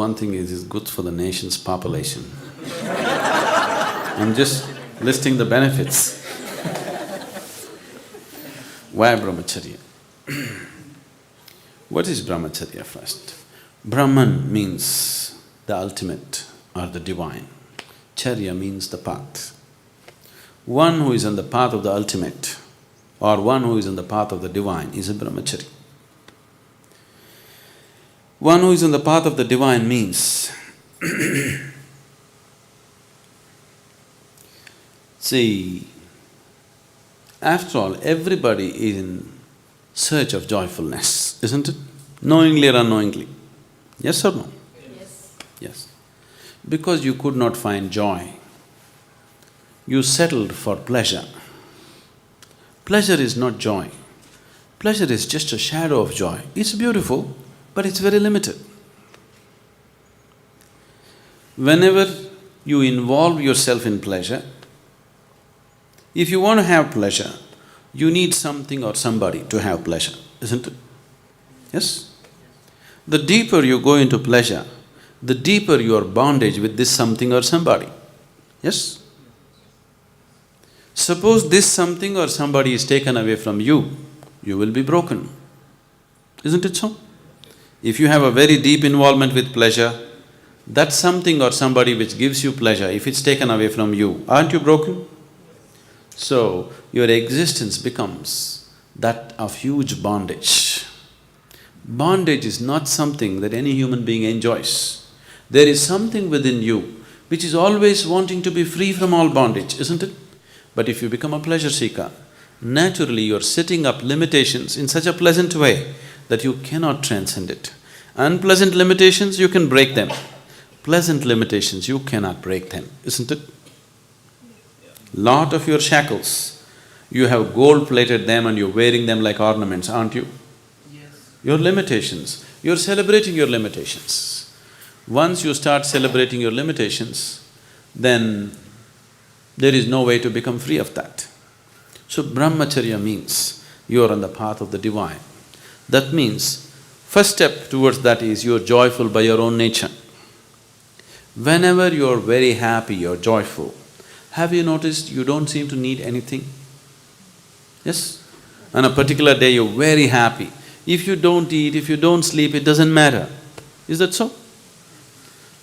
one thing is, it's good for the nation's population. I'm just listing the benefits. Why Brahmacharya? What is Brahmacharya first? Brahman means the ultimate or the divine. Charya means the path. One who is on the path of the ultimate or one who is on the path of the divine is a Brahmachari. One who is on the path of the divine means see, after all, everybody is in search of joyfulness, isn't it? Knowingly or unknowingly. Yes or no? Yes. Yes. Because you could not find joy, you settled for pleasure. Pleasure is not joy. Pleasure is just a shadow of joy. It's beautiful, but it's very limited. Whenever you involve yourself in pleasure, if you want to have pleasure, you need something or somebody to have pleasure, isn't it? Yes? The deeper you go into pleasure, the deeper your bondage with this something or somebody. Yes? Suppose this something or somebody is taken away from you, you will be broken. Isn't it so? If you have a very deep involvement with pleasure, that something or somebody which gives you pleasure, if it's taken away from you, aren't you broken? So, your existence becomes that of huge bondage. Bondage is not something that any human being enjoys. There is something within you which is always wanting to be free from all bondage, isn't it? But if you become a pleasure seeker, naturally you're setting up limitations in such a pleasant way that you cannot transcend it. Unpleasant limitations, you can break them. Pleasant limitations, you cannot break them, isn't it? Lot of your shackles, you have gold-plated them and you're wearing them like ornaments, aren't you? Yes. Your limitations, you're celebrating your limitations. Once you start celebrating your limitations, then there is no way to become free of that. So Brahmacharya means you're on the path of the divine. That means, first step towards that is you're joyful by your own nature. Whenever you're very happy, you're joyful, have you noticed you don't seem to need anything? Yes? On a particular day you're very happy. If you don't eat, if you don't sleep, it doesn't matter. Is that so?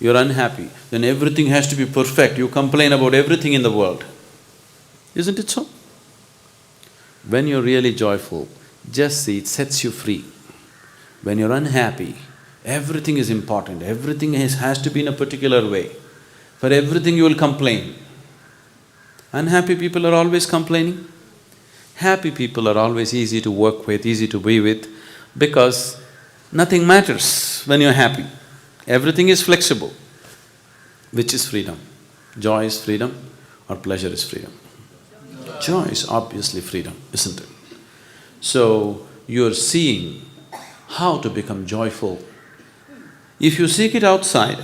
You're unhappy, then everything has to be perfect, you complain about everything in the world. Isn't it so? When you're really joyful, just see, it sets you free. When you're unhappy, everything is important, everything has to be in a particular way. For everything you will complain. Unhappy people are always complaining. Happy people are always easy to work with, easy to be with, because nothing matters when you're happy. Everything is flexible. Which is freedom? Joy is freedom or pleasure is freedom? Joy is obviously freedom, isn't it? So, you're seeing how to become joyful. If you seek it outside,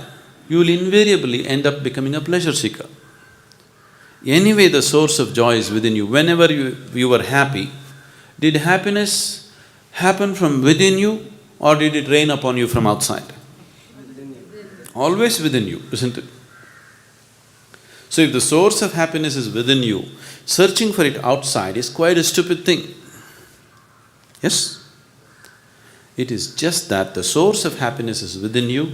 you will invariably end up becoming a pleasure seeker. Anyway, the source of joy is within you. Whenever you were happy, did happiness happen from within you or did it rain upon you from outside? Always within you, isn't it? So if the source of happiness is within you, searching for it outside is quite a stupid thing. Yes? It is just that the source of happiness is within you,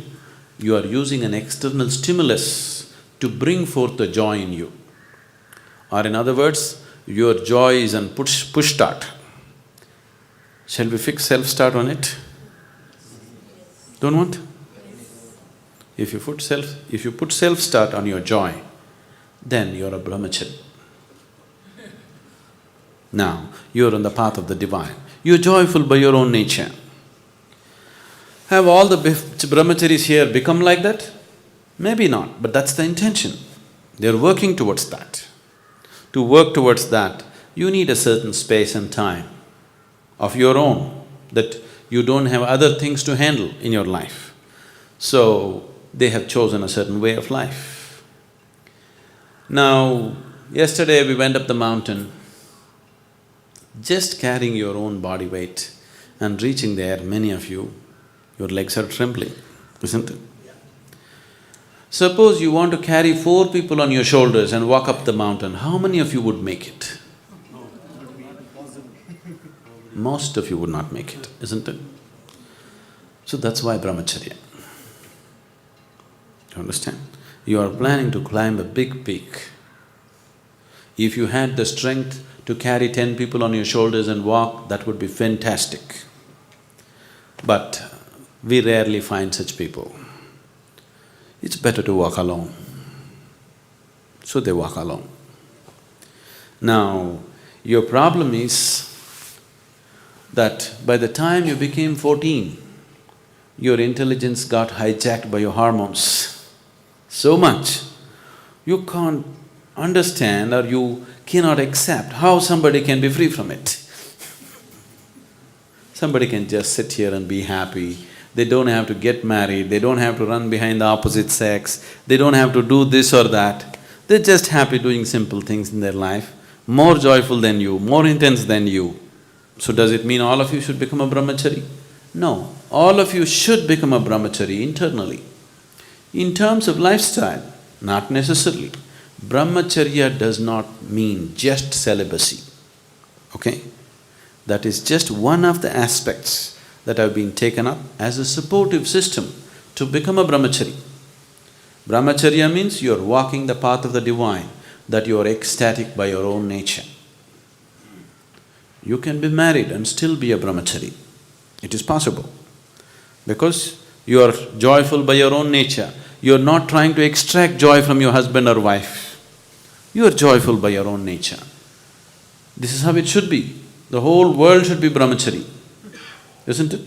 you are using an external stimulus to bring forth the joy in you. Or in other words, your joy is on push start. Shall we fix self-start on it? Don't want? If you put self-start on your joy, then you're a Brahmachari. Now, you're on the path of the divine. You're joyful by your own nature. Have all the Brahmacharis here become like that? Maybe not, but that's the intention. They're working towards that. To work towards that, you need a certain space and time of your own, that you don't have other things to handle in your life. So, they have chosen a certain way of life. Now, yesterday we went up the mountain, just carrying your own body weight and reaching there, many of you, your legs are trembling, isn't it? Suppose you want to carry 4 people on your shoulders and walk up the mountain, how many of you would make it? Most of you would not make it, isn't it? So that's why Brahmacharya. You understand? You are planning to climb a big peak. If you had the strength to carry 10 people on your shoulders and walk, that would be fantastic. But we rarely find such people. It's better to walk alone. So they walk alone. Now, your problem is that by the time you became 14, your intelligence got hijacked by your hormones so much, you can't understand or you cannot accept how somebody can be free from it. Somebody can just sit here and be happy, they don't have to get married, they don't have to run behind the opposite sex, they don't have to do this or that. They're just happy doing simple things in their life, more joyful than you, more intense than you. So does it mean all of you should become a brahmachari? No, all of you should become a brahmachari internally. In terms of lifestyle, not necessarily. Brahmacharya does not mean just celibacy, okay? That is just one of the aspects that have been taken up as a supportive system to become a brahmachari. Brahmacharya means you are walking the path of the divine, that you are ecstatic by your own nature. You can be married and still be a brahmachari. It is possible. Because you are joyful by your own nature, you are not trying to extract joy from your husband or wife. You are joyful by your own nature. This is how it should be. The whole world should be brahmachari, isn't it?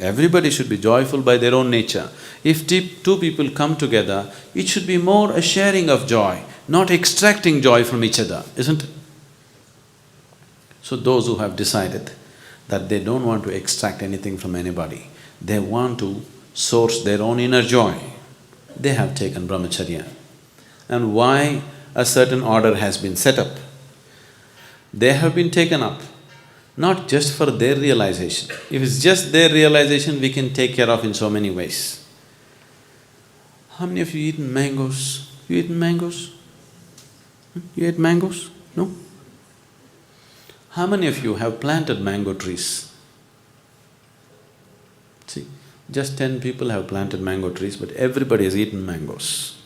Everybody should be joyful by their own nature. If two people come together, it should be more a sharing of joy, not extracting joy from each other, isn't it? So those who have decided that they don't want to extract anything from anybody, they want to source their own inner joy, they have taken brahmacharya. And why a certain order has been set up? They have been taken up not just for their realization. If it's just their realization, we can take care of in so many ways. How many of you eaten mangoes? You eaten mangoes? You ate mangoes? No? How many of you have planted mango trees? See, just 10 people have planted mango trees, but everybody has eaten mangoes.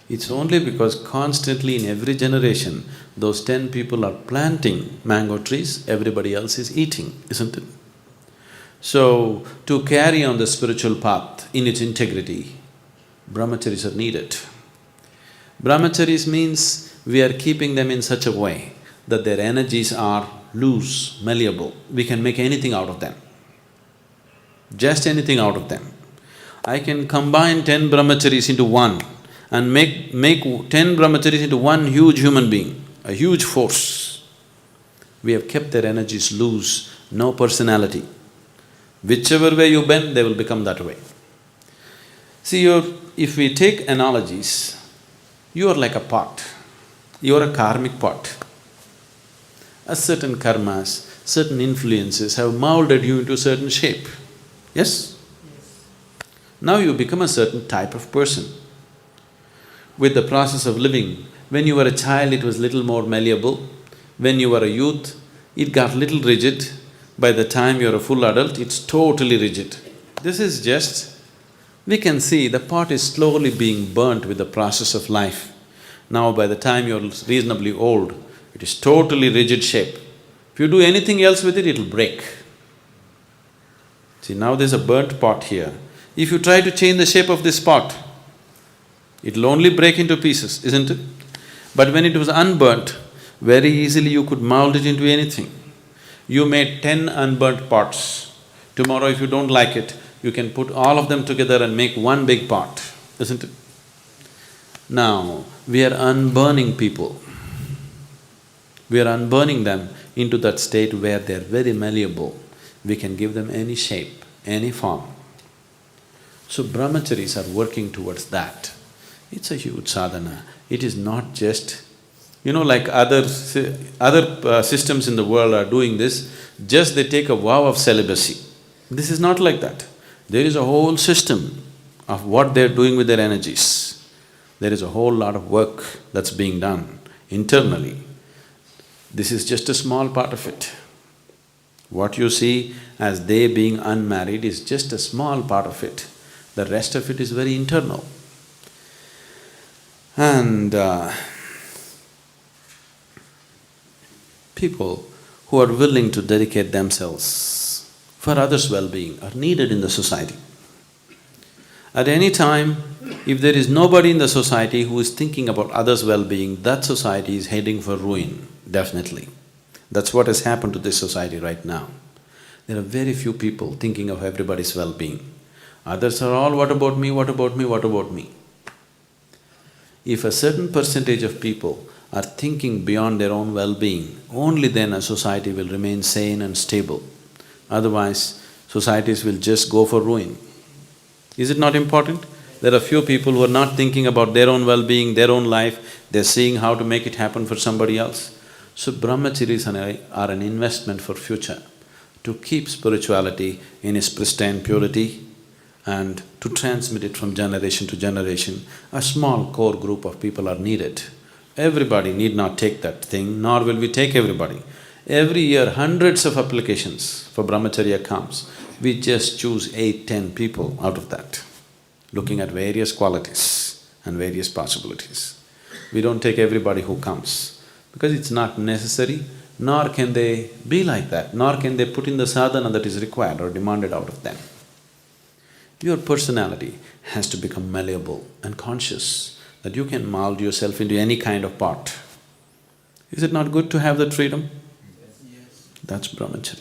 It's only because constantly in every generation, those 10 people are planting mango trees, everybody else is eating, isn't it? So, to carry on the spiritual path in its integrity, brahmacharis are needed. Brahmacharis means we are keeping them in such a way that their energies are loose, malleable, we can make anything out of them. Just anything out of them. I can combine 10 brahmacharis into one and make 10 brahmacharis into one huge human being, a huge force. We have kept their energies loose, no personality. Whichever way you bend, they will become that way. See, if we take analogies, you are like a pot, you are a karmic pot. A certain karmas, certain influences have molded you into a certain shape, yes? Now you become a certain type of person. With the process of living, when you were a child it was little more malleable, when you were a youth it got little rigid, by the time you're a full adult it's totally rigid. This is just… we can see the pot is slowly being burnt with the process of life. Now by the time you're reasonably old, it is totally rigid shape. If you do anything else with it, it'll break. See, now there's a burnt pot here. If you try to change the shape of this pot, it'll only break into pieces, isn't it? But when it was unburnt, very easily you could mold it into anything. You made 10 unburnt pots. Tomorrow if you don't like it, you can put all of them together and make one big pot, isn't it? Now, we are unburning people. We are unburning them into that state where they're very malleable. We can give them any shape, any form. So brahmacharis are working towards that. It's a huge sadhana. It is not just… like other systems in the world are doing this, just they take a vow of celibacy. This is not like that. There is a whole system of what they're doing with their energies. There is a whole lot of work that's being done internally. This is just a small part of it. What you see as they being unmarried is just a small part of it. The rest of it is very internal. And people who are willing to dedicate themselves for others' well-being are needed in the society. At any time, if there is nobody in the society who is thinking about others' well-being, that society is heading for ruin, definitely. That's what has happened to this society right now. There are very few people thinking of everybody's well-being. Others are all, what about me, what about me, what about me? If a certain percentage of people are thinking beyond their own well-being, only then a society will remain sane and stable. Otherwise, societies will just go for ruin. Is it not important? There are few people who are not thinking about their own well-being, their own life, they're seeing how to make it happen for somebody else. So brahmacharis are an investment for future, to keep spirituality in its pristine purity and to transmit it from generation to generation. A small core group of people are needed. Everybody need not take that thing, nor will we take everybody. Every year, hundreds of applications for brahmacharya comes. We just choose 8–10 people out of that, looking at various qualities and various possibilities. We don't take everybody who comes, because it's not necessary, nor can they be like that, nor can they put in the sadhana that is required or demanded out of them. Your personality has to become malleable and conscious that you can mold yourself into any kind of pot. Is it not good to have that freedom? Yes. That's brahmacharya.